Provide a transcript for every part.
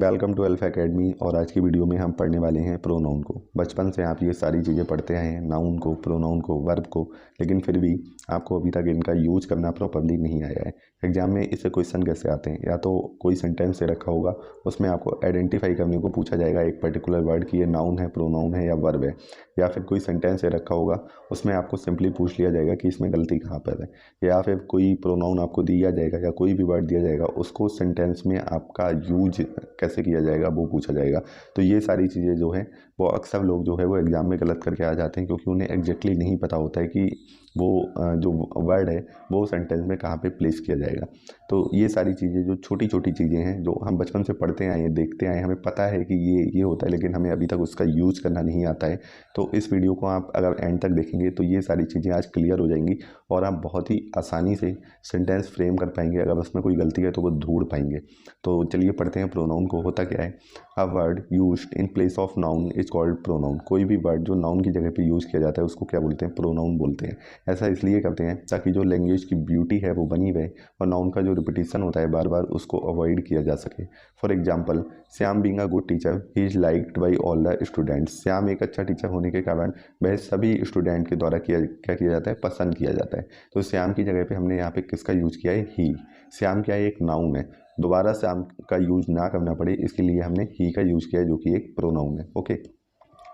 Welcome to alpha academy. और आज की वीडियो में हम पढ़ने वाले हैं प्रोनाउन को। बचपन से आप ये सारी चीज़ें पढ़ते आए हैं, नाउन को, प्रोनाउन को, वर्ब को, लेकिन फिर भी आपको अभी तक इनका यूज करना प्रॉपर्ली नहीं आया है। एग्जाम में इससे क्वेश्चन कैसे आते हैं, या तो कोई सेंटेंस से रखा होगा, उसमें आपको आइडेंटिफाई करने को पूछा जाएगा एक पर्टिकुलर वर्ड की ये नाउन है, प्रोनाउन है या वर्ब है। या फिर कोई सेंटेंस से रखा होगा, उसमें आपको सिंपली पूछ लिया जाएगा कि इसमें गलती कहाँ पर है। या फिर कोई प्रोनाउन आपको दिया जाएगा या कोई भी वर्ड दिया जाएगा, उसको सेंटेंस में आपका यूज कैसे किया जाएगा वो पूछा जाएगा। तो ये सारी चीज़ें जो है वो अक्सर लोग जो है वो एग्ज़ाम में गलत करके आ जाते हैं, क्योंकि उन्हें एग्जैक्टली नहीं पता होता है कि वो जो वर्ड है वो सेंटेंस में कहाँ पे प्लेस किया जाएगा। तो ये सारी चीज़ें जो छोटी छोटी चीज़ें हैं जो हम बचपन से पढ़ते आए हैं, देखते आए हैं, हमें पता है कि ये होता है, लेकिन हमें अभी तक उसका यूज़ करना नहीं आता है। तो इस वीडियो को आप अगर एंड तक देखेंगे तो ये सारी चीज़ें आज क्लियर हो जाएंगी और आप बहुत ही आसानी से सेंटेंस फ्रेम कर पाएंगे। अगर उसमें कोई गलती है तो वो ढूंढ पाएंगे। तो चलिए पढ़ते हैं प्रोनाउन को। होता क्या है, a word used in place of noun is called pronoun. कोई भी वर्ड जो नाउन की जगह पे यूज़ किया जाता है उसको क्या बोलते हैं, प्रोनाउन बोलते हैं। ऐसा इसलिए करते हैं ताकि जो लैंग्वेज की ब्यूटी है वो बनी रहे और नाउन का जो रिपीटिशन होता है बार बार उसको अवॉइड किया जा सके। For example, Shyam being a good teacher he is liked by all the students. Shyam एक अच्छा टीचर होने के कारण वह सभी स्टूडेंट के द्वारा क्या किया जाता है, पसंद किया जाता है। तो श्याम की जगह पे हमने यहाँ पे किसका यूज किया है, ही। श्याम क्या है, एक नाउन है। दोबारा श्याम का यूज ना करना पड़े इसके लिए हमने ही का यूज किया है, जो कि एक प्रोनाउन है। ओके,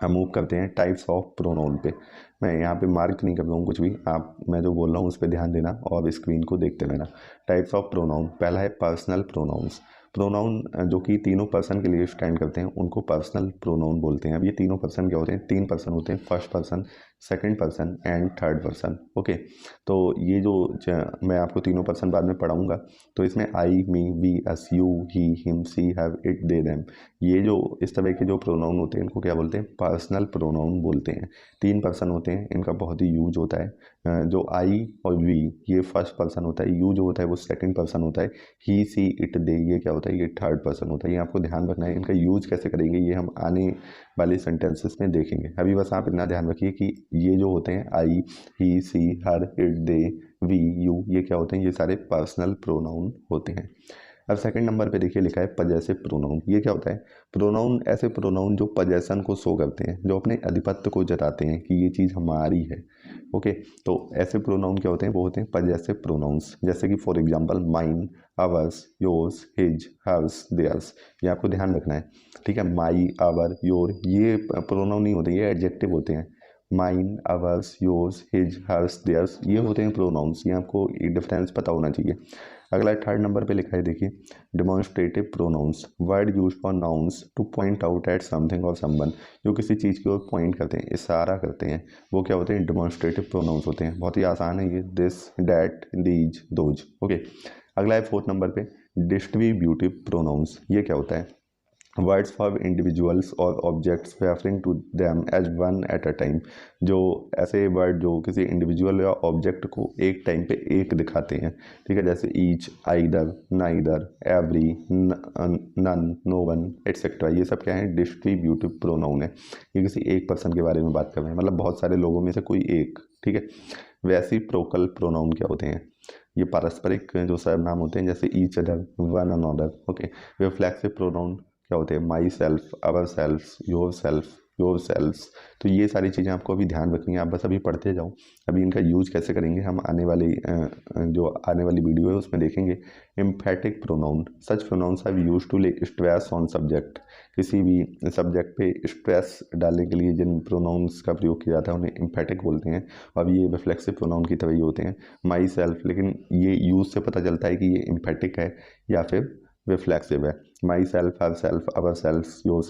हम मूव करते हैं टाइप्स ऑफ प्रोनाउन पे। मैं यहाँ पे मार्क नहीं कर रहा हूँ कुछ भी, आप मैं जो बोल रहा हूँ उस पर ध्यान देना और स्क्रीन को देखते रहना। टाइप्स ऑफ प्रोनाउन, पहला है पर्सनल प्रोनाउंस। प्रोनाउन जो कि तीनों पर्सन के लिए स्टैंड करते हैं उनको पर्सनल प्रोनाउन बोलते हैं। अब ये तीनों पर्सन क्या होते हैं, तीन पर्सन होते हैं, first person, second person and third person. Okay, तो ये जो मैं आपको तीनों पर्सन बाद में पढ़ाऊंगा। तो इसमें I, me, we, us, you, he, him, she, have, it, they, them, ये जो इस तरह के जो प्रोनाउन होते हैं इनको क्या बोलते हैं, पर्सनल प्रोनाउन बोलते हैं। तीन पर्सन होते हैं, इनका बहुत ही यूज होता है। जो आई और वी ये फर्स्ट पर्सन होता है, यू जो होता है वो सेकंड पर्सन होता है, ही, सी, इट, दे ये क्या होता है, ये थर्ड पर्सन होता है। ये आपको ध्यान रखना है। इनका यूज कैसे करेंगे ये हम आने वाले सेंटेंसेस में देखेंगे। अभी बस आप इतना ध्यान रखिए कि ये जो होते हैं आई, ही, सी, हर, इट, दे, वी, यू, ये क्या होते हैं, ये सारे पर्सनल प्रोनाउन होते हैं। अब सेकंड नंबर पे देखिए लिखा है पजेसिव प्रोनाउन। ये क्या होता है, प्रोनाउन ऐसे प्रोनाउन जो पजेशन को शो करते हैं, जो अपने आधिपत्य को जताते हैं कि ये चीज़ हमारी है। ओके, तो ऐसे प्रोनाउन क्या होते हैं, वो होते हैं पजेसिव प्रोनाउंस। जैसे कि for example mine, ours, yours, his, hers, theirs, ये आपको ध्यान रखना है। ठीक है, माई, आवर, योर ये प्रोनाउन नहीं होते, ये एडजेक्टिव होते हैं। Mine, ours, yours, his, hers, theirs ये होते हैं प्रोनाउंस। ये आपको डिफरेंस पता होना चाहिए। अगला थर्ड नंबर पे लिखा है देखिए, demonstrative pronounce, word used for nouns two point out at something और समवन। जो किसी चीज़ की ओर पॉइंट करते हैं, इशारा करते हैं, वो क्या होते हैं, डिमॉन्स्ट्रेटिव प्रोनाउंस होते हैं। बहुत ही आसान है ये, this, that, these, those. Okay, अगला है फोर्थ नंबर पे डिस्ट्रीब्यूटिव प्रोनाउंस। ये क्या होता है, वर्ड्स फॉर इंडिविजुअल्स और objects referring to them as one at a time. जो ऐसे वर्ड जो किसी इंडिविजुअल या ऑब्जेक्ट को एक टाइम पे एक दिखाते हैं। ठीक है, जैसे each, either, neither, every, none, no one, et cetera, ये सब क्या है, डिस्ट्रीब्यूटिव प्रोनाउन है। ये किसी एक पर्सन के बारे में बात कर रहे हैं, मतलब बहुत सारे लोगों में से कोई एक। ठीक है, रेसिप्रोकल प्रोनाउन क्या होते हैं, ये पारस्परिक जो सर्वनाम होते हैं, जैसे each other, one another. Okay, reflexive pronoun क्या होते हैं, myself, ourself, yourself, yourselves. तो ये सारी चीज़ें आपको अभी ध्यान रखनी है, आप बस अभी पढ़ते जाओ। अभी इनका यूज कैसे करेंगे हम जो आने वाली वीडियो है उसमें देखेंगे। Emphatic pronoun, such pronouns are used to lay stress on subject. किसी भी सब्जेक्ट पे स्ट्रेस डालने के लिए जिन प्रोनाउंस का प्रयोग किया जाता है उन्हें एम्फेटिक बोलते हैं। अब ये रिफ्लेक्सिव प्रोनाउन की तरह ही होते हैं, माई सेल्फ, लेकिन ये यूज से पता चलता है कि ये एम्फेटिक है या फिर रिफ्लेक्सिव है। My self, her self, ourself, your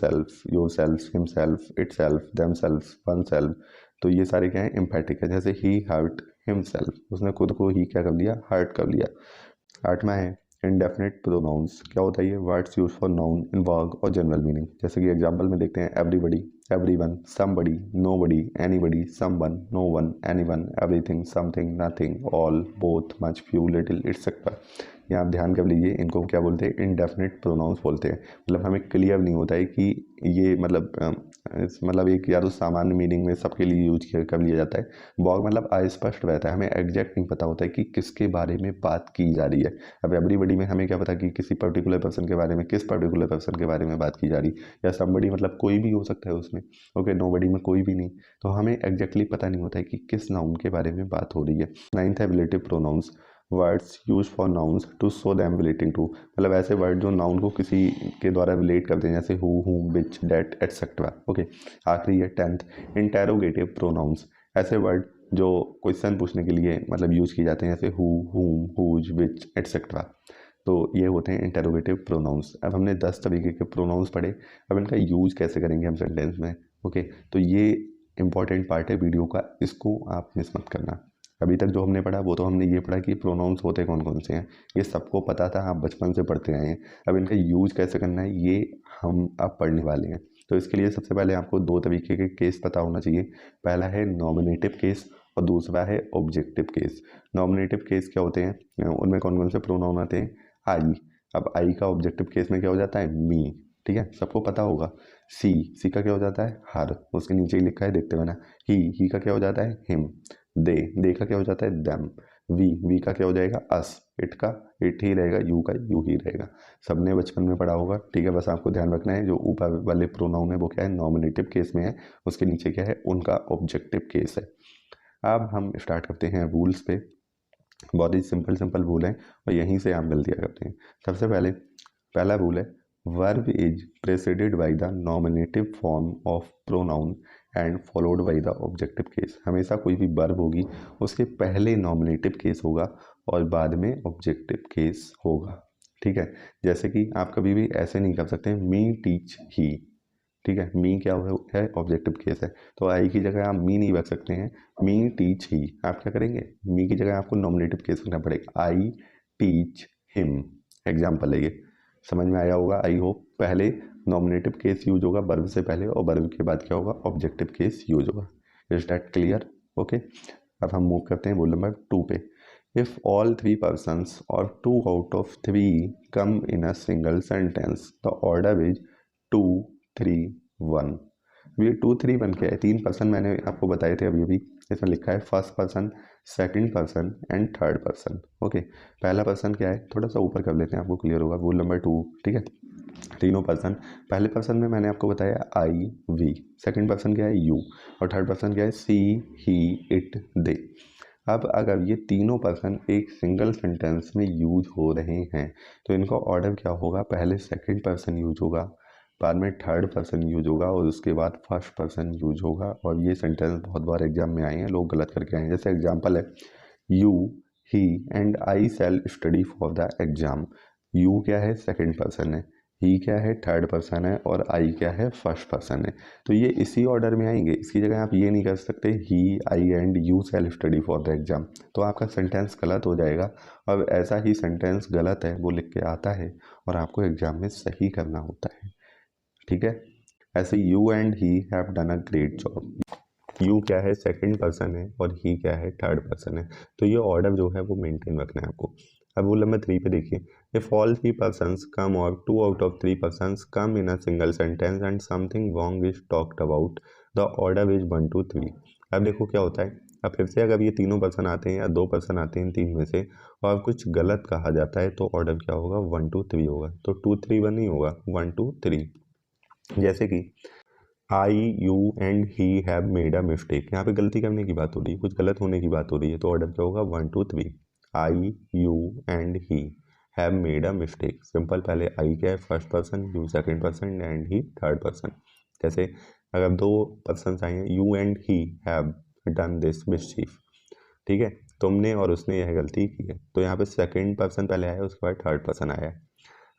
self, him self, it self, them self, one self. तो ये सारे क्या है, एम्फेटिक है। जैसे ही हर्ट हिम सेल्फ, उसने खुद को ही क्या कर लिया, हर्ट कर लिया। आठवां है इंडेफिनिट प्रोनाउंस। क्या होता है ये, words use for noun in वर्ग और जनरल मीनिंग। जैसे कि एग्जांपल में देखते हैं, everybody, everyone, somebody, nobody, anybody, someone, no one, anyone, everything, something, nothing, all, both, much, few, little, et cetera. ये आप ध्यान कर लीजिए, इनको क्या बोलते हैं, इनडेफिनिट प्रोनाउंस बोलते हैं। मतलब हमें क्लियर नहीं होता है कि ये मतलब एक या तो सामान्य मीनिंग में सबके लिए यूज कर लिया जाता है। वॉग मतलब अस्पष्ट रहता है, हमें एग्जैक्ट नहीं पता होता है कि किसके बारे में बात की जा रही है। अब एवरीबॉडी में हमें क्या पता कि किसी पर्टिकुलर पर्सन के बारे में, किस पर्टिकुलर पर्सन के बारे में बात की जा रही, या समबडी मतलब कोई भी हो सकता है उसमें, ओके, नोबडी में कोई भी नहीं। तो हमें एग्जैक्टली पता नहीं होता है कि किस नाउन के बारे में बात हो रही है। नाइन्थ है relative pronouns, words use for nouns to show them relating to, मतलब ऐसे वर्ड जो नाउन को किसी के द्वारा रिलेट करते हैं, जैसे हु, हुम, विच, डेट, एटसेट्रा। ओके, आखिरी है 10th इंटेरोगेटिव प्रोनाउंस, ऐसे वर्ड जो क्वेश्चन पूछने के लिए मतलब यूज किए जाते हैं, जैसे हु, हुम, हुज, विच, एटसेट्रा। तो ये होते हैं इंटेरोगेटिव प्रोनाउंस। अब हमने 10 तरीके के प्रोनाउंस पढ़े, अब इनका यूज कैसे करेंगे हम सेंटेंस में। ओके, तो ये इंपॉर्टेंट पार्ट है वीडियो का, इसको आप मिस मत करना। अभी तक जो हमने पढ़ा वो तो हमने ये पढ़ा कि प्रोनाउंस होते कौन कौन से हैं, ये सबको पता था, आप बचपन से पढ़ते आए हैं। अब इनका यूज कैसे करना है ये हम अब पढ़ने वाले हैं। तो इसके लिए सबसे पहले आपको 2 तरीके के केस पता होना चाहिए। पहला है नॉमिनेटिव केस और दूसरा है ऑब्जेक्टिव केस। नॉमिनेटिव केस क्या होते हैं, उनमें कौन कौन से प्रोनाउन आते हैं, आई। अब आई का ऑब्जेक्टिव केस में क्या हो जाता है, मी, ठीक है, सबको पता होगा। सी का क्या हो जाता है, हर, उसके नीचे ही लिखा है, देखते रहना। ही का क्या हो जाता है, हिम। दे का क्या हो जाता है, देम। वी का क्या हो जाएगा, अस। इट ही रहेगा, यू का यू ही रहेगा। सबने बचपन में पढ़ा होगा, ठीक है। बस आपको ध्यान रखना है जो ऊपर वाले प्रोनाउन है वो क्या है, नॉमिनेटिव केस में है, उसके नीचे क्या है, उनका ऑब्जेक्टिव केस है। अब हम स्टार्ट करते हैं रूल्स पे। बहुत ही सिंपल रूल है और यहीं से आप गलतियाँ करते हैं। सबसे पहले पहला रूल है, verb is preceded by the nominative form of pronoun and followed by the objective case. हमेशा कोई भी वर्ब होगी उसके पहले नॉमिनेटिव केस होगा और बाद में ऑब्जेक्टिव केस होगा, ठीक है। जैसे कि आप कभी भी ऐसे नहीं कर सकते, मी टीच ही, ठीक है, मी क्या है, ऑब्जेक्टिव केस है, तो आई की जगह आप मी नहीं रख सकते हैं, मी टीच ही। आप क्या करेंगे, मी की जगह आपको नॉमिनेटिव केस रखना पड़ेगा, आई टीच हिम। एग्जाम्पल है ये, समझ में आया होगा आई होप। पहले नॉमिनेटिव केस यूज होगा वर्ब से पहले और वर्ब के बाद क्या होगा, ऑब्जेक्टिव केस यूज होगा। Is that clear, okay. अब हम मूव करते हैं रूल नंबर 2 पे। इफ ऑल 3 persons और 2 out of 3 come in a single sentence the order is 2 3 1। ये 2 3 1 क्या है, 3 पर्सन मैंने आपको बताए थे अभी। इसमें लिखा है first person, second person and third person. Okay, पहला पर्सन क्या है, थोड़ा सा ऊपर कर लेते हैं, आपको क्लियर होगा। रूल नंबर 2, ठीक है। तीनों पर्सन, पहले पर्सन में मैंने आपको बताया आई वी, सेकंड पर्सन क्या है, यू, और थर्ड पर्सन क्या है, सी ही इट दे। अब अगर ये तीनों पर्सन एक सिंगल सेंटेंस में यूज हो रहे हैं तो इनका ऑर्डर क्या होगा, पहले सेकंड पर्सन यूज होगा, बाद में थर्ड पर्सन यूज होगा और उसके बाद फर्स्ट पर्सन यूज होगा। और ये सेंटेंस बहुत बार एग्जाम में आए हैं, लोग गलत करके आए हैं। जैसे एग्जाम्पल है, you he and I shell study for the exam. You क्या है, सेकंड पर्सन है, ही क्या है, थर्ड पर्सन है, और आई क्या है, फर्स्ट पर्सन है। तो ये इसी ऑर्डर में आएंगे, इसकी जगह आप ये नहीं कर सकते he I and you shall study for the exam, तो आपका सेंटेंस गलत हो जाएगा। अब ऐसा ही सेंटेंस गलत है वो लिख के आता है और आपको एग्जाम में सही करना होता है, ठीक है। ऐसे you and he have done a great job, you क्या है, सेकंड पर्सन है, और ही क्या है, थर्ड पर्सन है। तो ये ऑर्डर जो है वो मेंटेन रखना है आपको। अब रूल नंबर 3 पे देखिए, इफ ऑल 3 persons कम और 2 out of 3 persons come in a single sentence and something wrong is talked about the order is 1 2 3। अब देखो क्या होता है, अब फिर से अगर ये तीनों पर्सन आते हैं या 2 पर्सन आते हैं इन 3 में से और कुछ गलत कहा जाता है तो ऑर्डर क्या होगा, 1 2 3 होगा। तो 2 3 1 नहीं होगा, 1 2 3। जैसे कि I you and he have made a mistake, यहाँ पे गलती करने की बात हो रही है, कुछ गलत होने की बात हो रही है, तो ऑर्डर क्या होगा, 1 2 3। I you and he have made a mistake, simple. पहले आई क्या है, first person, you second person and he third person. जैसे अगर 2 पर्सन आए हैं, you and he have done this mischief, ठीक है, तुमने और उसने यह गलती की है, तो यहाँ पे सेकंड पर्सन पहले आया, उसके बाद थर्ड पर्सन आया है।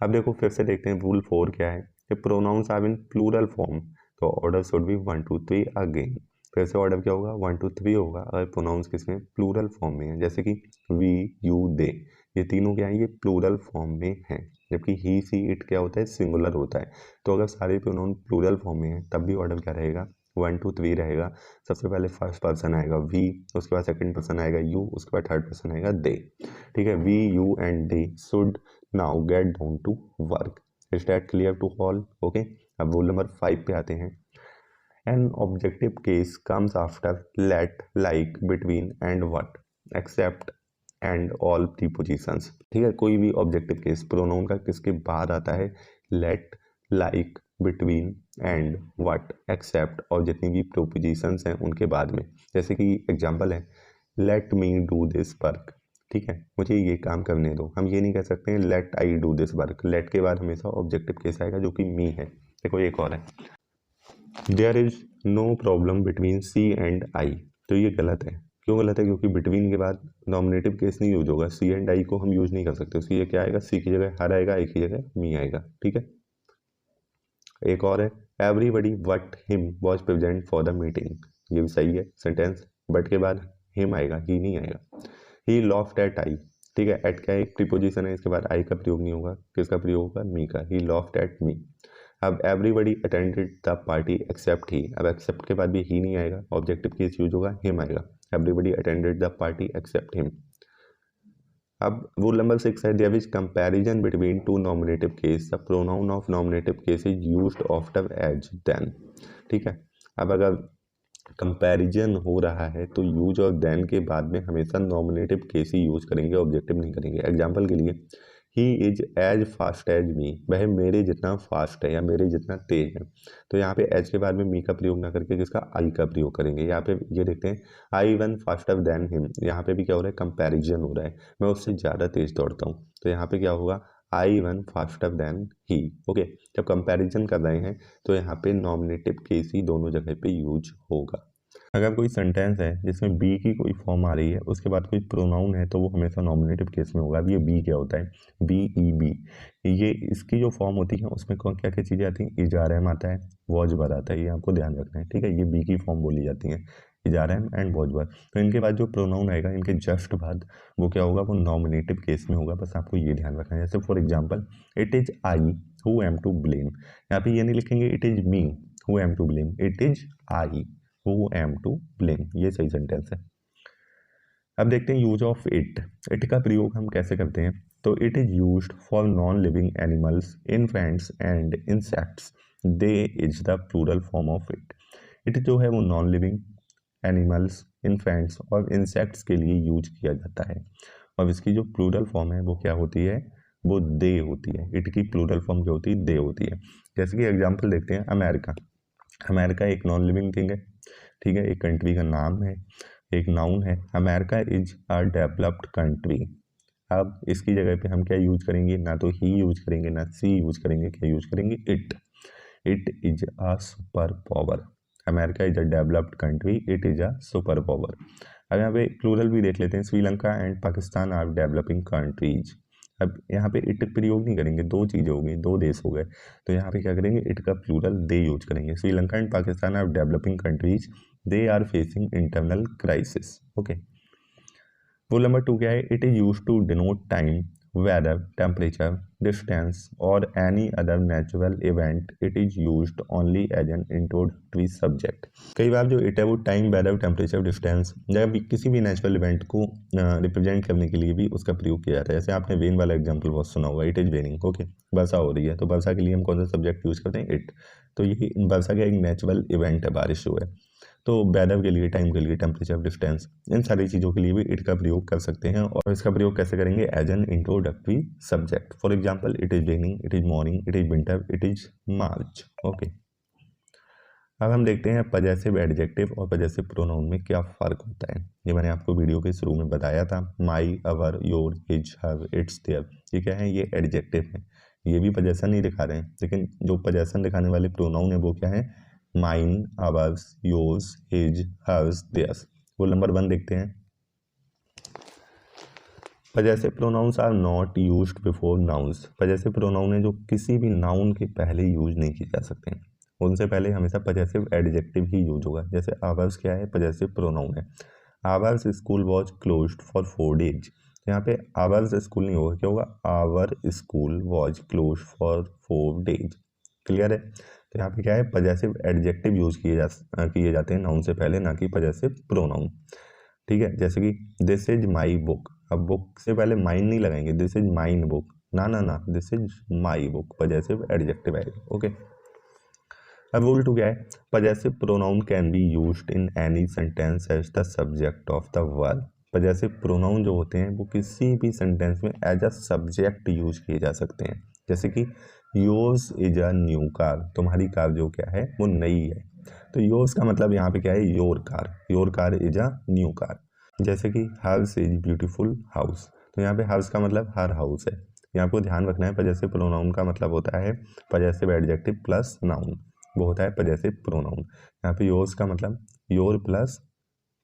अब देखो फिर से देखते हैं रूल 4 क्या है, कि pronouns are in plural form, तो ऑर्डर शुड बी 1 2 3 अगेन। फिर से ऑर्डर क्या होगा, 1 2 3 होगा अगर प्रोनाउंस किसमें, प्लूरल फॉर्म में है। जैसे कि वी यू दे, ये तीनों क्या है, ये प्लूरल फॉर्म में है, जबकि ही सी इट क्या होता है, सिंगुलर होता है। तो अगर सारे प्रोनाउन प्लूरल फॉर्म में है तब भी ऑर्डर क्या रहेगा, 1 2 3 रहेगा। सबसे पहले फर्स्ट पर्सन आएगा वी, उसके बाद सेकंड पर्सन आएगा यू, उसके बाद थर्ड पर्सन आएगा दे। ठीक है, we you and they should now get down to work. Is that clear to all? Okay, अब रूल नंबर 5 पे आते हैं। An objective case comes after let, like, between and what, except and all prepositions. ठीक है, कोई भी objective case pronoun का किसके बाद आता है? Let, like, between and what, except और जितनी भी प्रोपोजिशंस हैं उनके बाद में। जैसे कि एग्जांपल है let me do this work. ठीक है, मुझे ये काम करने दो। हम ये नहीं कह सकते हैं let I do this work. Let के बाद हमेशा ऑब्जेक्टिव केस आएगा जो कि मी है। देखो एक और है, there is no problem between C and I. तो ये गलत है। क्यों गलत है? क्योंकि बिटवीन के बाद नॉमिनेटिव केस नहीं यूज होगा। सी एंड आई को हम यूज नहीं कर सकते। उसकी ये क्या आएगा? सी की जगह हर आएगा, आई की जगह मी आएगा। ठीक है, एक और है everybody but him was present for the meeting. ये भी सही है सेंटेंस, बट के बाद हिम आएगा, ही नहीं आएगा। ही लॉफ्ड एट आई। ठीक है, एट का एक प्रीपोजिशन है, इसके बाद आई का प्रयोग नहीं होगा। किसका प्रयोग होगा? मी का। He laughed at me. अब everybody attended the party except he. अब एक्सेप्ट के बाद भी ही नहीं आएगा, ऑब्जेक्टिव केस यूज होगा, हिम आएगा। Everybody attended the party except him. अब रूल नंबर 6 है there is comparison between two nominative case, the pronoun of nominative case is used after as than. ठीक है, अब अगर कंपैरिजन हो रहा है तो यूज और देन के बाद में हमेशा नॉमिनेटिव केस ही यूज करेंगे, ऑब्जेक्टिव नहीं करेंगे। एग्जांपल के लिए he is as fast as me, वह मेरे जितना फास्ट है या मेरे जितना तेज है। तो यहाँ पे एज के बाद में मी का प्रयोग ना करके किसका? आई का प्रयोग करेंगे। यहाँ पे ये देखते हैं आई वन फास्टर देन हिम। यहाँ पे भी क्या हो रहा है? कंपैरिजन हो रहा है, मैं उससे ज़्यादा तेज दौड़ता हूँ। तो यहाँ पे क्या होगा? I won faster than he. Okay, जब कंपैरिजन कर रहे हैं तो यहाँ पे नॉमिनेटिव केस ही दोनों जगह पे यूज होगा। अगर कोई सेंटेंस है जिसमें बी की कोई फॉर्म आ रही है, उसके बाद कोई प्रोनाउन है, तो वो हमेशा नॉमिनेटिव केस में होगा। अब ये बी क्या होता है? बी ई बी, ये इसकी जो फॉर्म होती है उसमें कौन क्या क्या चीज़ें आती हैं? इजारम आता है, वॉज वर आता है, ये आपको ध्यान रखना है। ठीक है, ये बी की फॉर्म बोली जाती है, इजारम एंड वॉज वर। तो इनके बाद जो प्रोनाउन आएगा इनके जस्ट बाद वो क्या होगा? वो नॉमिनेटिव केस में होगा। बस आपको ये ध्यान रखना है। जैसे for example it is I who am to blame. यहाँ पे ये नहीं लिखेंगे it is me who am to blame, it is I who am to blame। ये सही सेंटेंस है। अब देखते हैं यूज ऑफ इट। इट का प्रयोग हम कैसे करते हैं? तो it is used for non living animals, infants and insects. They is the plural form of it. It जो है वो नॉन लिविंग एनिमल्स, इन्फेंट्स और इंसेक्ट्स के लिए यूज किया जाता है। और इसकी जो प्लूरल फॉर्म है वो क्या होती है? वो दे होती है। इट की प्लूरल फॉर्म क्या होती है? दे होती है। जैसे कि एग्जाम्पल देखते हैं अमेरिका। अमेरिका एक नॉन लिविंग थिंग है। ठीक है, एक कंट्री का नाम है, एक नाउन है। America is a developed country. अब इसकी जगह पे हम क्या यूज करेंगे? ना तो ही यूज करेंगे ना सी यूज करेंगे, क्या यूज करेंगे? It. It is a superpower. America is a developed country, it is a superpower. अब यहाँ पे प्लूरल भी देख लेते हैं, Sri Lanka and Pakistan are developing countries. अब यहाँ पे इट प्रयोग नहीं करेंगे, दो चीज़ें हो गई, दो देश हो गए। तो यहाँ पे क्या करेंगे? इट का प्लूरल दे यूज करेंगे। Sri Lanka and Pakistan are developing countries, they are facing internal crisis. Okay, rule number 2 क्या है? It is use to denote time, weather, temperature, distance और any other natural event. It is used only as an introductory subject. कई बार जो it है वो time, weather, temperature, distance या किसी भी नेचुरल इवेंट को रिप्रेजेंट करने के लिए भी उसका प्रयोग किया जाता है। जैसे आपने रेन वाला एग्जाम्पल बहुत सुना होगा, इट इज रेनिंग। ओके, वर्षा हो रही है, तो वर्षा के लिए हम कौन सा सब्जेक्ट यूज करते हैं? इट। तो ये वर्षा का एक नेचुरल इवेंट है, बारिश जो है। तो वेदर के लिए, टाइम के लिए, टेम्परेचर, डिस्टेंस, इन सारी चीज़ों के लिए भी इट का प्रयोग कर सकते हैं। और इसका प्रयोग कैसे करेंगे? As an introductory subject. For example it is raining, it is morning, it is winter, it is March. Okay, अब हम देखते हैं पजेसिव एडजेक्टिव और पजेसिव प्रोनाउन में क्या फ़र्क होता है। ये मैंने आपको वीडियो के शुरू में बताया था। My, our, your, his, her, its, their, ये क्या है? ये एडजेक्टिव है। ये भी पजेशन ही दिखा रहे हैं, लेकिन जो पजेशन दिखाने वाले प्रोनाउन है वो क्या है? Mine, ours, yours, his, hers, theirs. वो नंबर 1 देखते हैं। Possessive pronouns are not used before nouns. Possessive pronoun है जो किसी भी नाउन के पहले यूज नहीं किए जा सकते हैं, उनसे पहले हमेशा पजेसिव एडजेक्टिव ही यूज होगा। जैसे आवर्स क्या है? पजेसिव प्रोनाउन है। Hours school was closed for 4 days। यहाँ पे आवर्स स्कूल नहीं होगा, क्या होगा? Our school was closed for 4 days। Clear है। तो यहाँ पे क्या है, पजेसिव एडजेक्टिव यूज किए जाते हैं नाउन से पहले, ना कि पजेसिव प्रोनाउन। ठीक है, जैसे कि दिस इज माई बुक, अब बुक से पहले माइन नहीं लगाएंगे, दिस इज माइन बुक, ना ना ना, this is my book, possessive adjective आएगा। ओके, अब रूल 2 क्या है, possessive pronoun can be used in any sentence as the subject of the verb. Possessive pronoun जो होते हैं वो किसी भी सेंटेंस में एज अ सब्जेक्ट यूज किए जा सकते हैं। जैसे कि yours is a new car, तुम्हारी कार जो क्या है वो नई है, तो योर्स का मतलब यहाँ पे क्या है, your car is a new car. जैसे कि हर्स इज ब्यूटीफुल हाउस, तो यहाँ पे हर्स का मतलब हर हाउस है। यहाँ आपको ध्यान रखना है, पजेसिव प्रोनाउन का मतलब होता है पजेसिव एडजेक्टिव प्लस नाउन, वो होता है पजेसिव प्रोनाउन। यहाँ पे योर्स का मतलब योर प्लस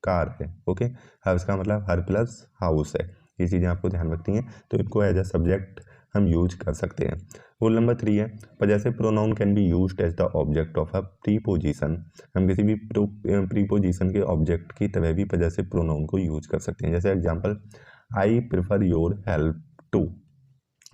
कार है। ओके, हाउस का मतलब हर प्लस हाउस है। ये चीज़ें आपको ध्यान रखनी है, तो इनको एज अ सब्जेक्ट हम यूज कर सकते हैं। रूल नंबर 3 है, possessive pronoun can be used as the object of a preposition. हम किसी भी प्रीपोजिशन के ऑब्जेक्ट की तरह भी पजेसिव प्रोनाउन को यूज कर सकते हैं। जैसे example, I prefer your help to,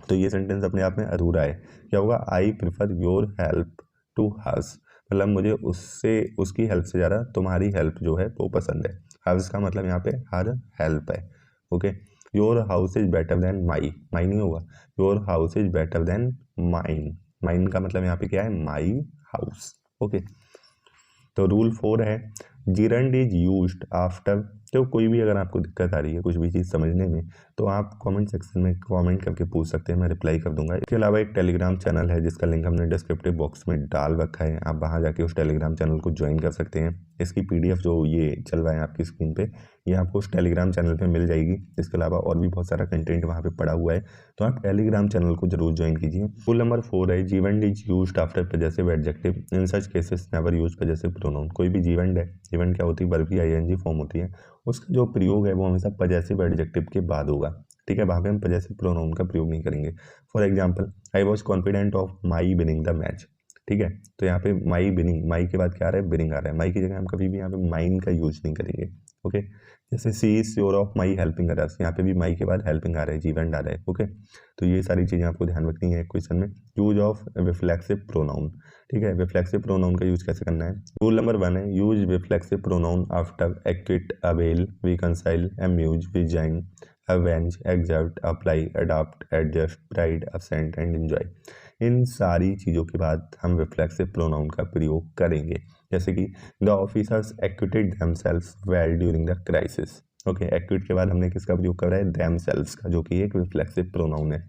तो ये सेंटेंस अपने आप में अधूरा है। क्या होगा, I prefer your help to hers, मतलब मुझे उससे उसकी हेल्प से ज़्यादा तुम्हारी हेल्प जो है वो पसंद है। हर्स का मतलब यहाँ पे हर हेल्प है। Okay, your house is better than my, my नहीं होगा, your house is better than mine, mine का मतलब यहाँ पे क्या है, माई हाउस। ओके, तो रूल 4 है, जीरंड इज यूज्ड आफ्टर। तो कोई भी अगर आपको दिक्कत आ रही है कुछ भी चीज़ समझने में, तो आप कमेंट सेक्शन में कमेंट करके पूछ सकते हैं, मैं रिप्लाई कर दूंगा। इसके अलावा एक टेलीग्राम चैनल है जिसका लिंक हमने डिस्क्रिप्टिव बॉक्स में डाल रखा है, आप वहां जाके उस टेलीग्राम चैनल को ज्वाइन कर सकते हैं। इसकी PDF जो ये चल रहा है आपकी स्क्रीन पे, ये आपको उस टेलीग्राम चैनल पे मिल जाएगी। इसके अलावा और भी बहुत सारा कंटेंट वहाँ पे पड़ा हुआ है, तो आप टेलीग्राम चैनल को जरूर ज्वाइन कीजिए। रूल नंबर 4 है, gerund is used after possessive adjective, in such cases never use possessive pronoun. कोई भी जीवेंट है, जीवेंट क्या होती है, वर्ब की ING फॉर्म होती है, उसका जो प्रयोग है वो हमेशा पजेसिव एडजेक्टिव के बाद होगा। ठीक है, वहाँ पे हम पजेसिव प्रोनाउन का प्रयोग नहीं करेंगे। For example, I was confident of my winning the match. ठीक है, तो यहाँ पे माई विनिंग, माई के बाद क्या आ रहा है, विनिंग आ रहा है, माई की जगह हम कभी भी यहाँ पे माइन का यूज नहीं करेंगे। ओके, जैसे she is sure of my helping others, यहाँ पे भी माई के बाद हेल्पिंग आ रहा है, जीवेंट आ रहा है। ओके, तो ये सारी चीज़ें आपको ध्यान रखनी है क्वेश्चन में। यूज ऑफ रिफ्लेक्सिव प्रोनाउन, ठीक है, रिफ्लेक्सिव प्रोनाउन का यूज कैसे करना है। रूल नंबर 1 है, use reflexive pronoun after acquit, avail, reconcile, amuse, resign, avenge, exert, apply, adopt, adjust, pride, absent and enjoy. इन सारी चीज़ों के बाद हम रिफ्लेक्सिव प्रोनाउन का प्रयोग करेंगे। जैसे कि the officers acquitted themselves well during the crisis. Okay, equity के बाद हमने किसका प्रयोग कर रहा है, देमसेल्व्स का, जो कि एक रिफ्लेक्सिव प्रोनाउन है।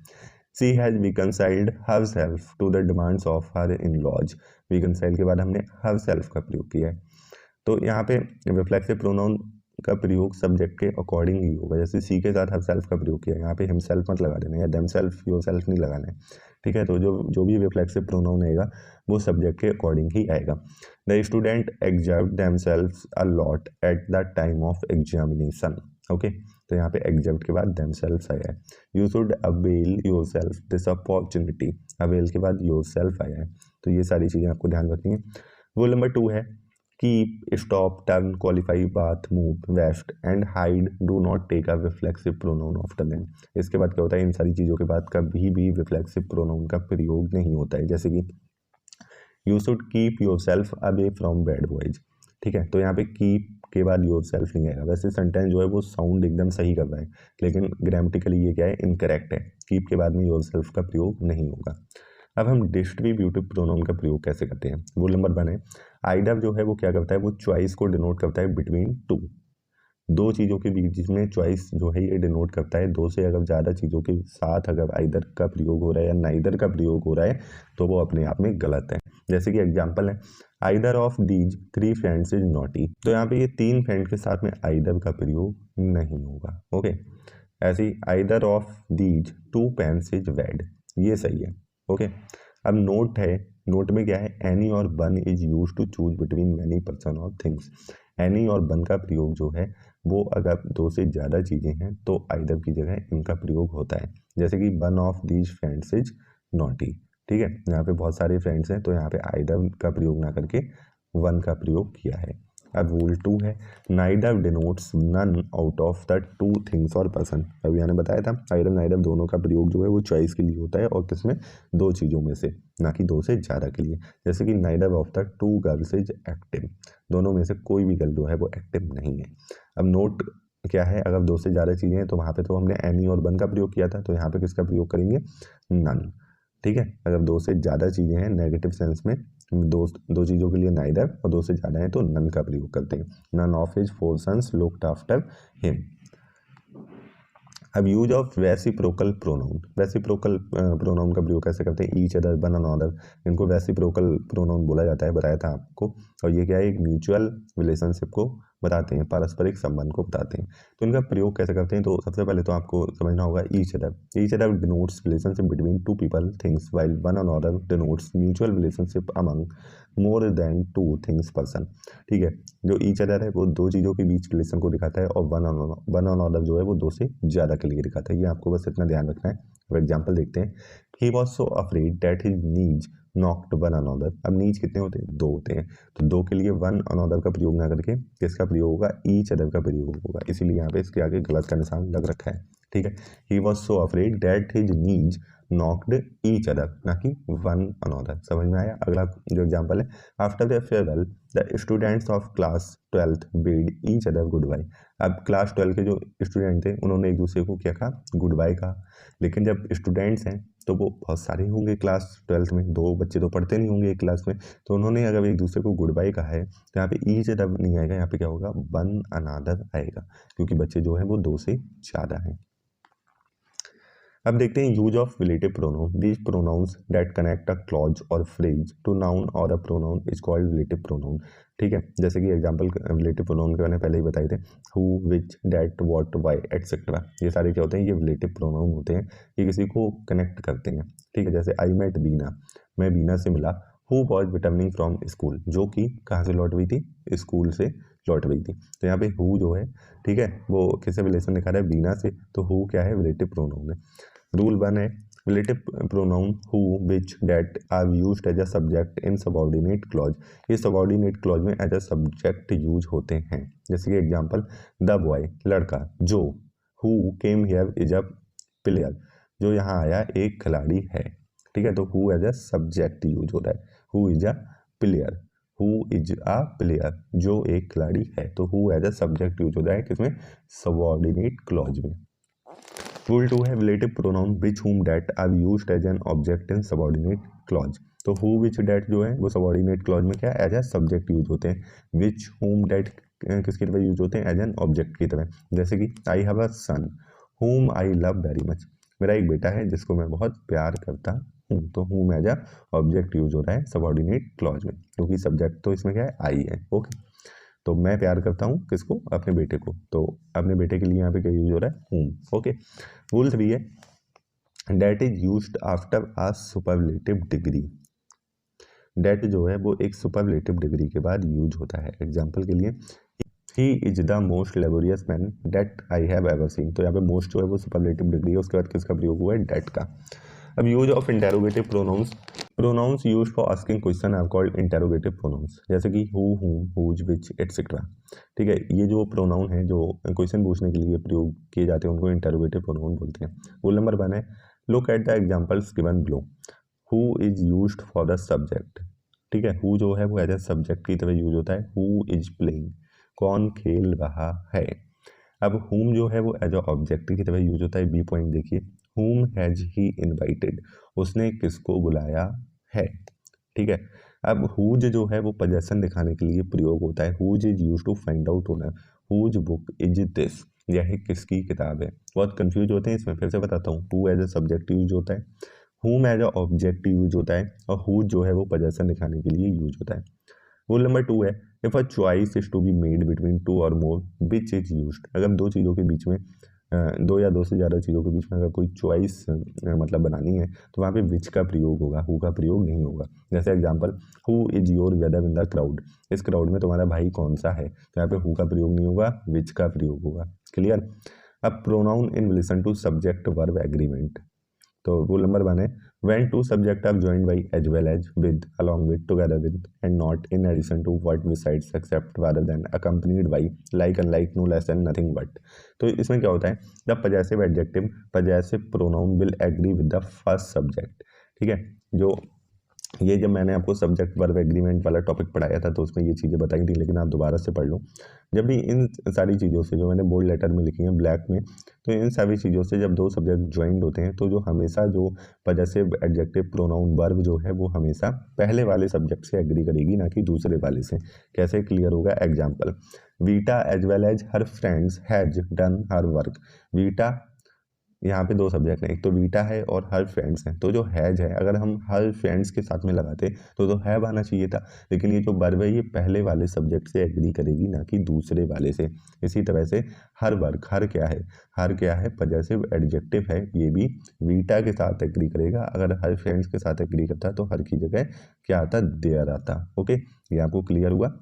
She has reconciled herself to the demands of her in laws, reconcile के बाद हमने हरसेल्फ का प्रयोग किया है। तो यहाँ पे रिफ्लेक्सिव प्रोनाउन का प्रयोग सब्जेक्ट के अकॉर्डिंग ही होगा। जैसे सी के साथ हरसेल्फ का प्रयोग किया, यहाँ पे हिमसेल्फ मत लगा देना या देमसेल्फ योरसेल्फ नहीं लगाना है। ठीक है, तो जो भी रिफ्लेक्सिव प्रोनाउन आएगा वो सब्जेक्ट के अकॉर्डिंग ही आएगा। The student exert themselves a lot at the time of examination. Okay, तो यहाँ पे एग्जर्ट के बाद देमसेल्व्स आया है। You should avail yourself this opportunity, avail के बाद योरसेल्फ आया है। तो ये सारी चीज़ें आपको ध्यान रखनी है। रूल नंबर 2 है, keep, stop, turn, qualify, bath, move, west end hide do not take a reflexive pronoun after them. इसके बाद क्या होता है, इन सारी चीज़ों के बाद कभी भी रिफ्लेक्सिव प्रोनाउन का प्रयोग नहीं होता है। जैसे कि you should keep your self away from bad boys. ठीक है, तो यहाँ पे कीप के बाद योर सेल्फ नहीं आएगा। वैसे सेंटेंस जो है वो साउंड एकदम सही कर रहा है, लेकिन ग्रामेटिकली ये क्या है, इनकरेक्ट है। कीप के बाद में योर सेल्फ का प्रयोग नहीं होगा। अब हम डिस्ट्रीब्यूटिव प्रोनाउन का प्रयोग कैसे करते हैं। रूल नंबर 1 है, आइदर जो है वो क्या करता है, वो चॉइस को डिनोट करता है बिटवीन टू, दो चीज़ों के बीच, जिसमें चॉइस जो है ये डिनोट करता है दो से अगर ज़्यादा चीज़ों के साथ अगर आइदर का प्रयोग हो रहा है या नाइदर का प्रयोग हो रहा है तो वो अपने आप में गलत है। जैसे कि एग्जांपल है, either of these 3 friends is naughty, तो यहाँ पे ये 3 फ्रेंड के साथ में आइदर का प्रयोग नहीं होगा। ओके, ऐसे ही either of these 2 pens is red, ये सही है। ओके, अब नोट है, नोट में क्या है, any or one is use to choose between many person or things. Any or one का प्रयोग जो है वो अगर दो से ज़्यादा चीज़ें हैं तो आइदर की जगह इनका प्रयोग होता है। जैसे कि one of these friends is naughty. ठीक है, यहाँ पे बहुत सारे फ्रेंड्स हैं तो यहाँ पे आइदर का प्रयोग ना करके वन का प्रयोग किया है। अब रूल 2 है, neither denotes none out of the two things or person. अभी मैंने बताया था आइडर नाइदर दोनों का प्रयोग जो है वो चॉइस के लिए होता है और किसमें, दो चीज़ों में से, ना कि दो से ज़्यादा के लिए। जैसे कि neither of the to girls is active, दोनों में से कोई भी गर्ल जो है वो एक्टिव नहीं है। अब नोट क्या है, अगर दो से ज़्यादा चीज़ें हैं तो वहाँ पे तो हमने एनी और वन का प्रयोग किया था, तो यहाँ पे किसका प्रयोग करेंगे, नन। ठीक है, अगर दो से ज़्यादा चीज़ें हैं नेगेटिव सेंस में, दो दो चीज़ों के लिए नाइदर और दो से ज़्यादा है तो नन का प्रयोग करते हैं। None of his 4 sons looked after him. अब use of reciprocal pronoun, reciprocal pronoun का प्रयोग कैसे करते हैं, ईच अदर वन अनदर, इनको रेसिप्रोकल प्रोनाउन बोला जाता है, बताया था आपको। और ये क्या है, एक म्यूचुअल रिलेशनशिप को बताते हैं, पारस्परिक संबंध को बताते हैं। तो इनका प्रयोग कैसे करते हैं, तो सबसे पहले तो आपको समझना होगा each other. Each other denotes relationship between two people things while one another denotes mutual relationship among मोर देन टू थिंग्स पर्सन। ठीक है, जो ईच अदर है वो दो चीज़ों के बीच रिलेशन को दिखाता है, और वन अनदर जो है वो दो से ज़्यादा के लिए दिखाता है। ये आपको बस इतना ध्यान रखना है। अब एग्जाम्पल देखते हैं, he was so afraid that his knees knocked one another. अब नीज कितने होते हैं, दो होते हैं, तो दो के लिए वन अनदर का प्रयोग ना करके किसका प्रयोग होगा, ईच अदर का प्रयोग होगा, इसीलिए यहाँ पे इसके आगे गलत का निशान लग रखा है। ठीक है, he was so afraid that his knees knocked each other, ना कि वन अनदर। समझ में आया। अगला जो एग्जाम्पल है, after the farewell the students of class 12th bid each other goodbye. अब क्लास 12 के जो स्टूडेंट थे उन्होंने एक दूसरे को क्या कहा, गुड बाय कहा। लेकिन जब स्टूडेंट्स हैं तो वो बहुत सारे होंगे क्लास 12th में, दो बच्चे तो पढ़ते नहीं होंगे एक क्लास में, तो उन्होंने अगर एक दूसरे को गुड बाय कहा है तो यहाँ पे ईच अदर नहीं आएगा, यहाँ पे क्या होगा, वन अनदर आएगा, क्योंकि बच्चे जो हैं वो दो से ज़्यादा हैं। अब देखते हैं use of relative pronoun. These pronouns that connect a clause or phrase to noun or a pronoun is called relative pronoun. ठीक है, जैसे कि एग्जांपल रिलेटिव प्रोनाउन के मैंने पहले ही बताए थे, who, which, that, what, why, etcetera. ये सारे क्या होते हैं, ये रिलेटिव प्रोनाउन होते हैं, ये किसी को कनेक्ट करते हैं। ठीक है, जैसे आई मेट बीना, मैं बीना से मिला। Who was returning from school, जो कि कहाँ से लौट गई थी, स्कूल से लौट गई थी। तो यहाँ पे हु जो है, ठीक है, वो किससे रिलेशन दिखा रहा है, बीना से, तो हु क्या है, रिलेटिव प्रोनाउन है। रूल 1 है, relative pronoun who, which, that are used as a subject in subordinate clause. ये सबऑर्डिनेट क्लॉज में एज अ सब्जेक्ट यूज होते हैं। जैसे कि एग्जांपल, द बॉय, लड़का, जो, who came here is a player, जो यहाँ आया एक खिलाड़ी है। ठीक है, तो who as a subject use होता है, who is a player, who is a player, जो एक खिलाड़ी है, तो who as a subject use होता है किसमें, सबऑर्डिनेट क्लॉज में। रूल 2 है, relative pronoun which, whom, that are used as an object in subordinate clause. तो हु, विच, डैट जो है वो सबऑर्डिनेट क्लॉज में क्या एज ए सब्जेक्ट यूज होते हैं। विच, हुम, डैट किसकी तरह यूज होते हैं, एज एन ऑब्जेक्ट की तरह। जैसे कि आई हैव अ सन हुम आई लव वेरी मच, मेरा एक बेटा है जिसको मैं बहुत प्यार करता हूँ, तो हुम एज अ ऑब्जेक्ट यूज हो रहा है सबऑर्डिनेट क्लॉज में, क्योंकि सब्जेक्ट तो इसमें क्या है, आई है। ओके, तो मैं प्यार करता हूँ किसको, अपने बेटे को, तो अपने बेटे के लिए यहाँ पे क्या यूज हो रहा है, हूम। ओके, रूल 3 है, that is used after a superlative degree. That जो है वो एक सुपरलेटिव डिग्री के बाद यूज होता है। एग्जाम्पल के लिए, he is the most laborious man that I have ever seen, तो यहाँ पे मोस्ट जो है वो सुपरलेटिव डिग्री है, उसके बाद किसका प्रयोग हुआ है, डेट का। अब use of interrogative pronouns, pronouns use for asking question are called interrogative pronouns. जैसे कि हु, हुम, हुज, विच, एटसेट्रा। ठीक है, ये जो प्रोनाउन है जो क्वेश्चन पूछने के लिए प्रयोग किए जाते हैं उनको इंटेरोगेटिव प्रोनाउन बोलते हैं। रूल नंबर 1 है, look at the examples given below. Who is used for the subject. ठीक है, हु जो है वो एज ए सब्जेक्ट की तरह यूज होता है। हु इज प्लेइंग, कौन खेल रहा है। अब हुम जो है वो एज अ ऑब्जेक्ट की तरह यूज होता है। बी पॉइंट देखिए, हुम हैज ही इनवाइटेड, उसने किसको बुलाया है। ठीक है, अब हुज जो है वो पोजेशन दिखाने के लिए प्रयोग होता है। Whose is use to find out owner, whose book is this, यह किसकी किताब है। बहुत कंफ्यूज होते हैं इसमें, फिर से बताता हूँ। Who as a subject use होता है, हुम एज अ ऑब्जेक्ट यूज होता है, और हुज जो है वो पोजेशन दिखाने के लिए यूज होता है। रूल नंबर 2 है, if a choice is to be made between two or more which is used. अगर दो चीज़ों के बीच में दो या दो से ज़्यादा चीज़ों के बीच में अगर कोई चॉइस मतलब बनानी है तो वहाँ पे विच का प्रयोग होगा, हु का प्रयोग नहीं होगा। जैसे example, who is your brother in the crowd, इस क्राउड में तुम्हारा भाई कौन सा है, तो यहाँ पे हु का प्रयोग नहीं होगा, विच का प्रयोग होगा। क्लियर। अब pronoun in relation to subject verb agreement, तो रूल नंबर 1 है, when two subject are joined by as well as with along with together with and not in addition to what besides except rather than accompanied by like unlike no less than nothing but। तो इसमें क्या होता है, the possessive adjective possessive pronoun will agree with the first subject. ठीक है, जो ये जब मैंने आपको सब्जेक्ट वर्ब एग्रीमेंट वाला टॉपिक पढ़ाया था तो उसमें ये चीज़ें बताई थी, लेकिन आप दोबारा से पढ़ लो। जब भी इन सारी चीज़ों से जो मैंने बोल्ड लेटर में लिखी हैं ब्लैक में, तो इन सभी चीज़ों से जब दो सब्जेक्ट ज्वाइंट होते हैं तो जो हमेशा जो पजेसिव एडजेक्टिव प्रोनाउन वर्ब जो है वो हमेशा पहले वाले सब्जेक्ट से एग्री करेगी, ना कि दूसरे वाले से। कैसे क्लियर होगा, example, Vita as well as her friends has done her work. Vita, यहाँ पे दो सब्जेक्ट हैं, एक तो वीटा है और हर फ्रेंड्स हैं, तो जो हैज है अगर हम हर फ्रेंड्स के साथ में लगाते तो हैव आना चाहिए था, लेकिन ये जो वर्ब है ये पहले वाले सब्जेक्ट से एग्री करेगी, ना कि दूसरे वाले से। इसी तरह से हर वर्क, हर क्या है, हर क्या है पजेसिव एडजेक्टिव है, ये भी वीटा के साथ एग्री करेगा। अगर हर फ्रेंड्स के साथ एग्री करता तो हर की जगह क्या आता, देयर आता। ओके, ये आपको क्लियर हुआ।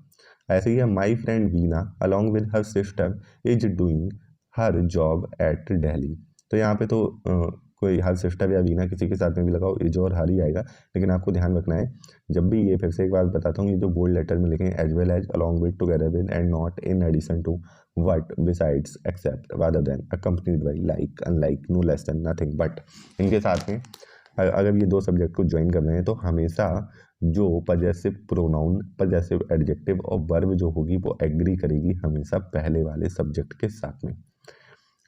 ऐसे ही है, my friend Veena along with her sister is doing her job eight Delhi. तो यहाँ पे तो कोई हर सिस्टर या वीना किसी के साथ में भी लगाओ, इज और हर ही आएगा, लेकिन आपको ध्यान रखना है जब भी ये, फिर से एक बार बताता हूँ, ये जो बोल्ड लेटर में लिखें as well as along with together with and not in addition to what besides except rather than accompanied by like unlike no less than nothing but, इनके साथ में अगर ये दो सब्जेक्ट को ज्वाइन कर रहे हैं तो हमेशा जो पजेसिव प्रोनाउन पजेसिव एडजेक्टिव और वर्ब जो होगी वो एग्री करेगी हमेशा पहले वाले सब्जेक्ट के साथ में।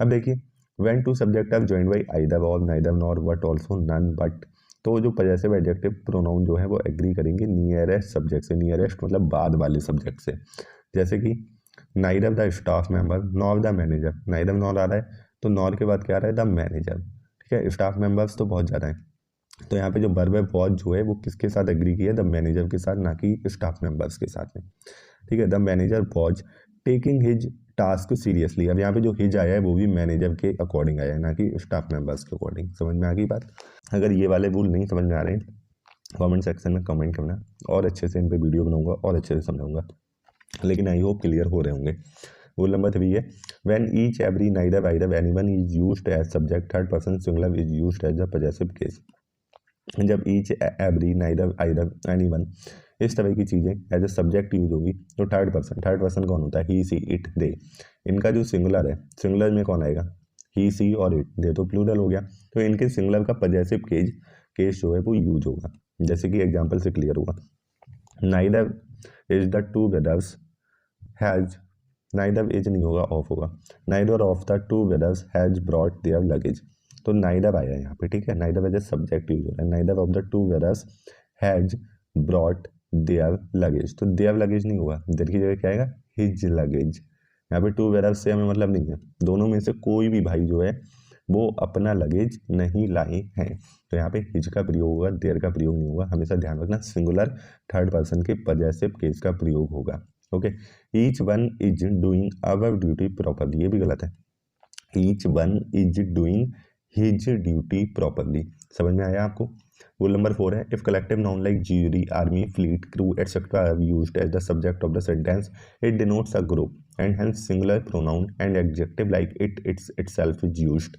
अब देखिए, when two subject are joined by either or neither nor but also none but, तो जो पजेसिव एडजेक्टिव प्रोनाउन जो है वो एग्री करेंगे नियरेस्ट सब्जेक्ट से। नियरेस्ट मतलब बाद वाले सब्जेक्ट से। जैसे कि neither the staff member nor the manager, neither nor आ रहा है तो नॉर के बाद क्या आ रहा है, द मैनेजर। ठीक है, स्टाफ मेंबर्स तो बहुत ज़्यादा है, तो यहाँ पे जो वर्ब है वॉज जो है वो किसके साथ एग्री किया, द मैनेजर के साथ, ना कि स्टाफ मेंबर्स के साथ में। ठीक है, the manager was taking his task seriously. अब यहाँ पे जो हिज आया है वो भी मैनेजर के अकॉर्डिंग आया है, ना कि स्टाफ मेंबर्स के अकॉर्डिंग। समझ में आ गई बात। अगर ये वाले रूल नहीं समझ में आ रहे हैं कमेंट सेक्शन में कमेंट करना, और अच्छे से इन पे वीडियो बनाऊंगा और अच्छे से समझाऊंगा, लेकिन आई होप क्लियर हो रहे होंगे। रूल नंबर 3 है, when each every neither either anyone is used as subject third person singular is used as the possessive case. जब each every neither either anyone इस तरह की चीज़ें एज ए सब्जेक्ट यूज होगी तो थर्ड पर्सन कौन होता है, ही सी इट दे। इनका जो सिंगुलर है, सिंगुलर में कौन आएगा, ही सी और इट, दे तो प्लूरल हो गया, तो इनके सिंगुलर का पजेसिव केस जो है वो यूज होगा। जैसे कि एग्जाम्पल से क्लियर होगा, neither is the two brothers has, neither is नहीं होगा, ऑफ होगा, neither of the two brothers has brought their luggage. तो नाइदर आया यहाँ पे, ठीक है, neither as a subject use हो रहा है, neither of the two brothers has brought their luggage. तो देयर लगेज नहीं होगा, देयर की जगह क्या आएगा, हिज लगेज। यहाँ पे टू ब्रदर्स से हमें मतलब नहीं है, दोनों में से कोई भी भाई जो है वो अपना लगेज नहीं लाए हैं, तो यहाँ पे हिज का प्रयोग होगा, देयर का प्रयोग नहीं होगा। हमेशा ध्यान रखना सिंगुलर थर्ड पर्सन के पजेसिव केस का प्रयोग होगा। Okay, each one is doing our duty properly, ये भी गलत है, each one is doing his duty properly. समझ में आया आपको। रूल नंबर 4 है, if collective noun like jury army fleet crew etcetera are used as the subject of the sentence it denotes a group and hence singular pronoun and adjective like it itself is used.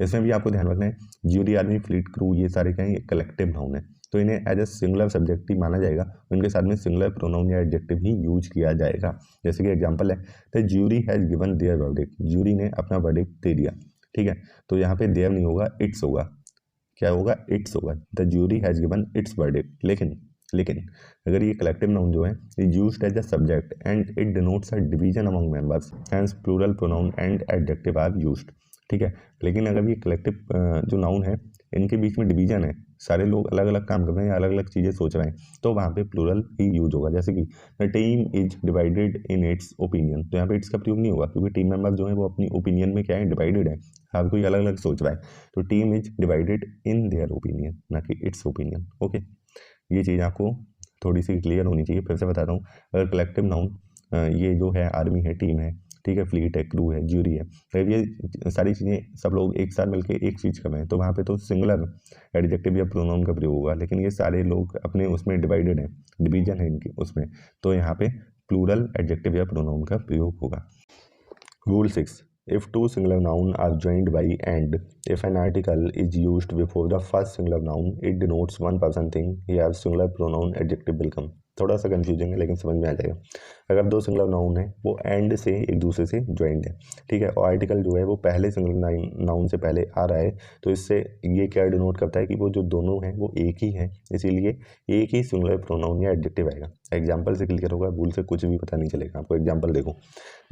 इसमें भी आपको ध्यान रखना है, jury army fleet crew ये सारे क्या है, कलेक्टिव नाउन है, तो इन्हें एज ए सिंगुलर सब्जेक्ट ही माना जाएगा, उनके साथ में सिंगुलर प्रोनाउन या एडजेक्टिव ही यूज किया जाएगा। जैसे कि एग्जांपल है, the jury has given their verdict, jury ने अपना वर्डिक्ट दे दिया। ठीक है, तो यहाँ पे देयर नहीं होगा, इट्स होगा, क्या होगा, इट्स होगा, the jury has given its verdict. लेकिन अगर ये कलेक्टिव नाउन जो है is used as the subject and it denotes a division among members hence plural pronoun and adjective are used. ठीक है, लेकिन अगर ये कलेक्टिव जो नाउन है इनके बीच में डिवीजन है, सारे लोग अलग अलग काम कर रहे हैं, अलग अलग चीज़ें सोच रहे हैं, तो वहाँ पे प्लूरल ही यूज होगा। जैसे कि the team is divided in its opinion, तो यहाँ पे इट्स का प्रयोग नहीं होगा, क्योंकि टीम मेंबर जो है वो अपनी ओपिनियन में क्या है, डिवाइडेड है, हर कोई अलग अलग सोच रहा है, तो team is divided in their opinion, ना कि इट्स ओपिनियन। ओके, ये चीज़ आपको थोड़ी सी क्लियर होनी चाहिए। फिर से बताता हूँ, अगर कलेक्टिव नाउन ये जो है आर्मी है, टीम है, ठीक है, फ्लीट है, क्रू है, ज्यूरी है, तो ये सारी चीज़ें सब लोग एक साथ मिलकर एक चीज़ कर रहे हैं, तो वहाँ पे तो सिंगुलर एडजेक्टिव या प्रोनाउन का प्रयोग होगा, लेकिन ये सारे लोग अपने उसमें डिवाइडेड हैं, डिवीजन है इनकी उसमें, तो यहाँ पे प्लूरल एडजेक्टिव या प्रोनाउन का प्रयोग होगा। Rule 6, If two singular nouns are joined by and, if an article is used before the first singular noun, it denotes one person thing. Here singular pronoun adjective will come. थोड़ा सा confusing है लेकिन समझ में आ जाएगा। अगर दो singular noun है वो एंड से एक दूसरे से ज्वाइंट है, ठीक है, और आर्टिकल जो है वो पहले सिंगुलर नाउन से पहले आ रहा है, तो इससे ये क्या डिनोट करता है कि वो जो दोनों हैं वो एक ही हैं, इसीलिए एक ही सिंगुलर प्रोनाउन या एडजेक्टिव आएगा। एग्जाम्पल से क्लियर होगा, भूल से कुछ भी पता नहीं चलेगा आपको। एग्जाम्पल देखो,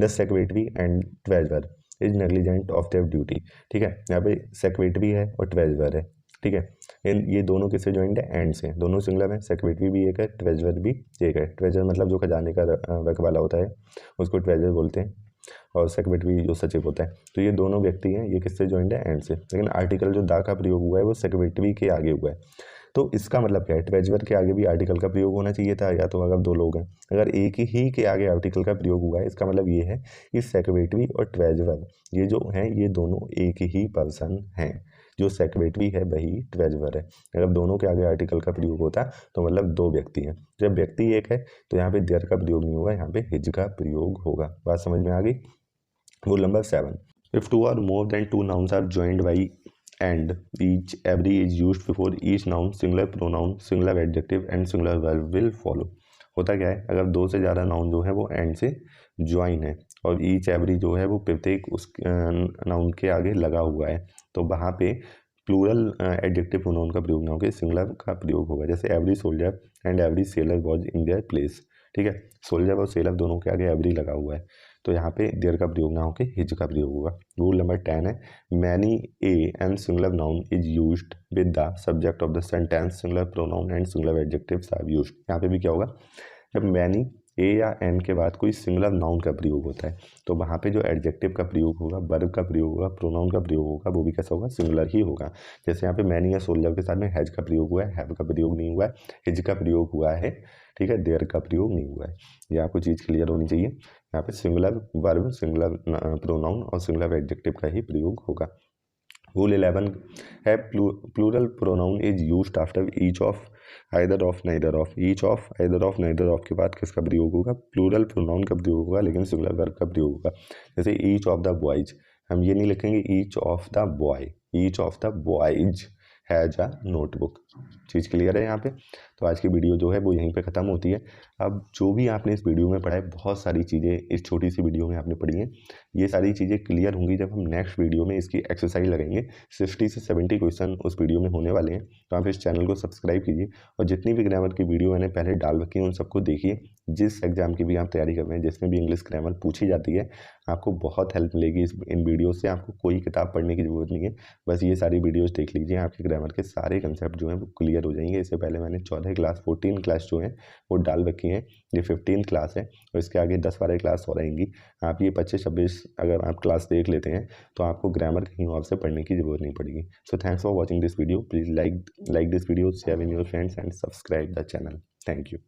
the secretary and treasurer is negligent of their duty, ठीक है, यहाँ पे सेक्रेटरी है और ट्रेजरर है, ठीक है, ये दोनों किससे ज्वाइंट है, एंड से, दोनों सिंगुलर है, सेक्रेटरी भी एक है, ट्रेजरर भी एक है। ट्रेजर मतलब जो खजाने का रखवाला होता है उसको ट्रेजर बोलते हैं, और सेक्रेटरी जो सचिव होता है। तो ये दोनों व्यक्ति हैं, ये किससे ज्वाइंट है, एंड से। लेकिन आर्टिकल जो दा का प्रयोग हुआ है वो सेक्रेटरी के आगे हुआ है, तो इसका मतलब क्या है, ट्रेजरर के आगे भी आर्टिकल का प्रयोग होना चाहिए था, या तो अगर दो लोग हैं, अगर एक ही के आगे आर्टिकल का प्रयोग हुआ है, इसका मतलब ये है कि सेक्रेटरी और ट्रेजरर ये जो हैं ये दोनों एक ही पर्सन हैं। जो सेक्रेटरी है वही ट्रेजरर है। अगर दोनों के आगे आर्टिकल का प्रयोग होता तो मतलब दो व्यक्ति हैं। जब व्यक्ति एक है तो यहाँ पे देयर का प्रयोग नहीं होगा, यहाँ पे हिज का प्रयोग होगा। बात समझ में आ गई। Rule number 7, if two or more than two nouns are joined by and each every is used before each noun, singular pronoun, singular adjective and singular verb will follow। होता क्या है, अगर दो से ज़्यादा नाउन जो है वो एंड से ज्वाइन है और ईच एवरी जो है वो प्रत्येक उस नाउन के आगे लगा हुआ है, तो वहाँ पे प्लूरल एडजेक्टिव प्रोनाउन का प्रयोग ना होकर सिंगुलर का प्रयोग होगा। जैसे every soldier and every seller was in their place, ठीक है, सोल्जर और सेलर दोनों के आगे एवरी लगा हुआ है, तो यहाँ पे देयर का प्रयोग ना होकर हिज का प्रयोग होगा। रूल नंबर 10 है, many a and singular noun is used with the subject of the sentence, singular pronoun and singular adjectives are used. यहाँ पे भी क्या होगा, जब मैनी ए या एन के बाद कोई सिंगुलर नाउन का प्रयोग होता है तो वहाँ पे जो एडजेक्टिव का प्रयोग होगा, वर्ब का प्रयोग होगा, प्रोनाउन का प्रयोग होगा, वो भी कैसा होगा, सिंगुलर ही होगा। जैसे यहाँ पे मैनी या सोल्जर के साथ में हैज का प्रयोग हुआ है, हैव का प्रयोग नहीं हुआ है, हिज का प्रयोग हुआ है, ठीक है, देयर का प्रयोग नहीं हुआ है। ये आपको चीज़ क्लियर होनी चाहिए। यहाँ पे सिंगुलर वर्ब, सिंगुलर प्रोनाउन और सिंगुलर एडजेक्टिव का ही प्रयोग होगा। रूल 11 है, plural pronoun is used after each of either of neither of. Each of either of neither of के बाद किसका प्रयोग होगा, प्लूरल प्रोनाउन का प्रयोग होगा, लेकिन सिंगुलर वर्ब का प्रयोग होगा। जैसे ईच ऑफ द बॉयज, हम ये नहीं लिखेंगे each of the boy, each of the boys has a notebook. Cheese clear है यहाँ पे। तो आज की वीडियो जो है वो यहीं पे ख़त्म होती है। अब जो भी आपने इस वीडियो में पढ़ा है, बहुत सारी चीज़ें इस छोटी सी वीडियो में आपने पढ़ी हैं, ये सारी चीज़ें क्लियर होंगी जब हम नेक्स्ट वीडियो में इसकी एक्सरसाइज लगेंगे। 60 से 70 क्वेश्चन उस वीडियो में होने वाले हैं, तो आप इस चैनल को सब्सक्राइब कीजिए और जितनी भी ग्रामर की वीडियो मैंने पहले डाल रखी है उन सबको देखिए। जिस एग्जाम की भी आप तैयारी कर रहे हैं, जिसमें भी इंग्लिश ग्रामर पूछी जाती है, आपको बहुत हेल्प मिलेगी इन वीडियो से। आपको कोई किताब पढ़ने की ज़रूरत नहीं है, बस ये सारी वीडियोस देख लीजिए, आपके ग्रामर के सारे कंसेप्ट जो हैं वो क्लियर हो जाएंगे। इससे पहले मैंने 14 क्लास 14 क्लास जो है वो डाल रखी हैं, ये 15 क्लास है और इसके आगे 10-12 क्लास और आएंगी। आप ये 25-26 अगर आप क्लास देख लेते हैं तो आपको ग्रामर कहीं और से पढ़ने की ज़रूरत नहीं पड़ेगी। So thanks for watching this video. Please like this video, share with your friends and subscribe the channel. Thank you.